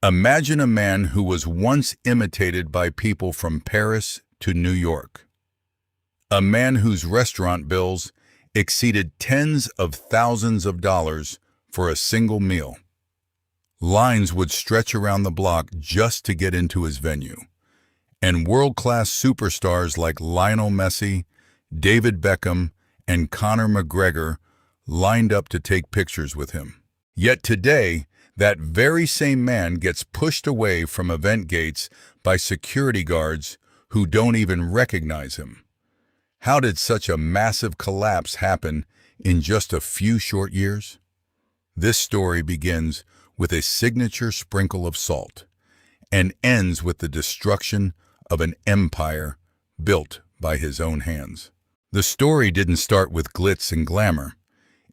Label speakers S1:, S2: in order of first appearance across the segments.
S1: Imagine a man who was once imitated by people from Paris to New York. A man whose restaurant bills exceeded tens of thousands of dollars for a single meal. Lines would stretch around the block just to get into his venue. And world-class superstars like Lionel Messi, David Beckham, and Conor McGregor lined up to take pictures with him. Yet today, that very same man gets pushed away from event gates by security guards who don't even recognize him. How did such a massive collapse happen in just a few short years? This story begins with a signature sprinkle of salt and ends with the destruction of an empire built by his own hands. The story didn't start with glitz and glamour.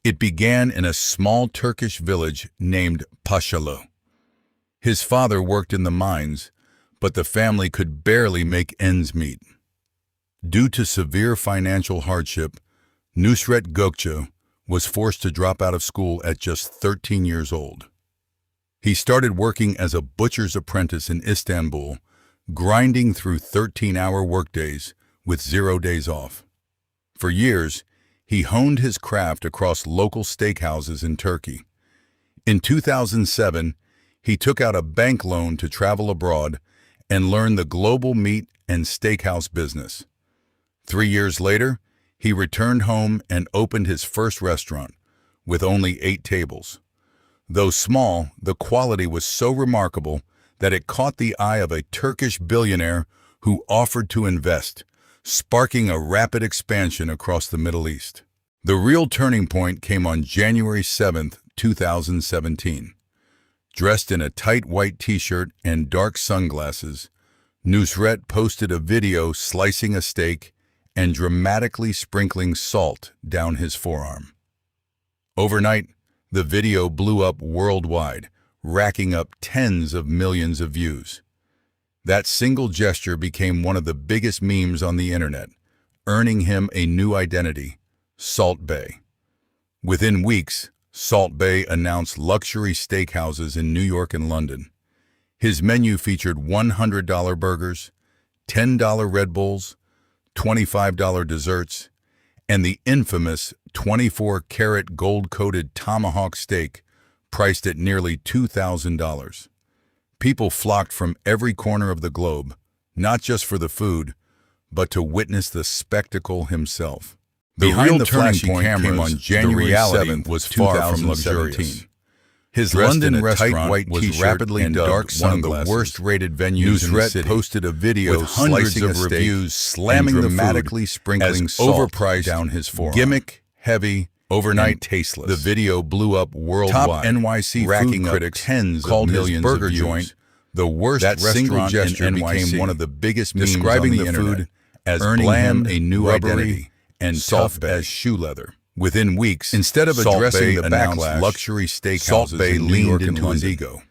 S1: It began in a small Turkish village named Pashalı. His father worked in the mines, but the family could barely make ends meet. Due to severe financial hardship, Nusret Gokce was forced to drop out of school at just 13 years old. He started working as a butcher's apprentice in Istanbul, grinding through 13-hour workdays with 0 days off. For years, he honed his craft across local steakhouses in Turkey. In 2007, he took out a bank loan to travel abroad and learn the global meat and steakhouse business. 3 years later, he returned home and opened his first restaurant, with only 8 tables. Though small, the quality was so remarkable that it caught the eye of a Turkish billionaire who offered to invest, sparking a rapid expansion across the Middle East. The real turning point came on January 7, 2017. Dressed in a tight white t-shirt and dark sunglasses, Nusret posted a video slicing a steak and dramatically sprinkling salt down his forearm. Overnight, the video blew up worldwide, racking up tens of millions of views. That single gesture became one of the biggest memes on the internet, earning him a new identity, Salt Bae. Within weeks, Salt Bae announced luxury steakhouses in New York and London. His menu featured $100 burgers, $10 Red Bulls, $25 desserts, and the infamous 24-karat gold-coated tomahawk steak priced at nearly $2,000. People flocked from every corner of the globe, not just for the food, but to witness the spectacle himself. Behind the flashy cameras on January 7th was far from luxurious. His London restaurant was rapidly dubbed one of the worst-rated venues in the city. Nusret posted a video with hundreds of reviews slamming the food sprinkling salt overpriced down his forearm. Gimmick, heavy, overnight tasteless. The video blew up worldwide. Top NYC food critics called his burger joint the worst restaurant in NYC. Became one of the biggest memes describing the food as bland, a new identity, and tough as shoe leather. Within weeks, instead of addressing the backlash, luxury steakhouses Salt Bae leaned into his ego.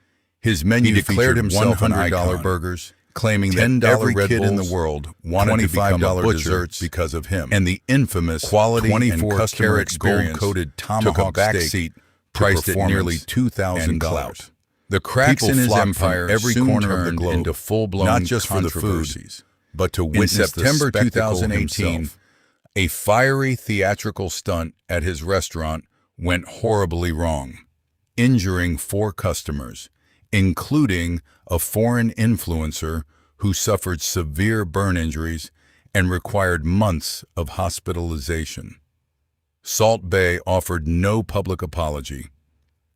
S1: His menu declared himself $100 burgers, claiming that every kid in the world wanted to become a butcher because of him. And the infamous quality and customer experience gold-coated tomahawk steak priced at nearly $2,000. The cracks in his empire every corner of the globe into full-blown not just for the food, but to witness the September 2018. A fiery theatrical stunt at his restaurant went horribly wrong, injuring 4 customers, including a foreign influencer who suffered severe burn injuries and required months of hospitalization. Salt Bae offered no public apology.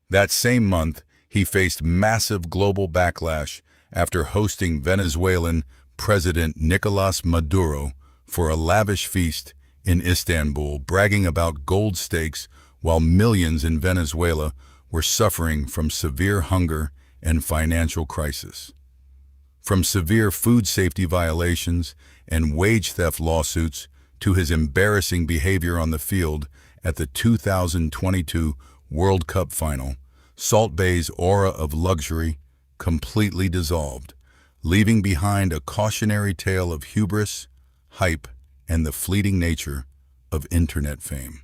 S1: That same month, he faced massive global backlash after hosting Venezuelan President Nicolás Maduro for a lavish feast in Istanbul, bragging about gold steaks while millions in Venezuela were suffering from severe hunger and financial crisis. From severe food safety violations and wage theft lawsuits to his embarrassing behavior on the field at the 2022 World Cup final, Salt Bae's aura of luxury completely dissolved, leaving behind a cautionary tale of hubris, hype, and the fleeting nature of internet fame.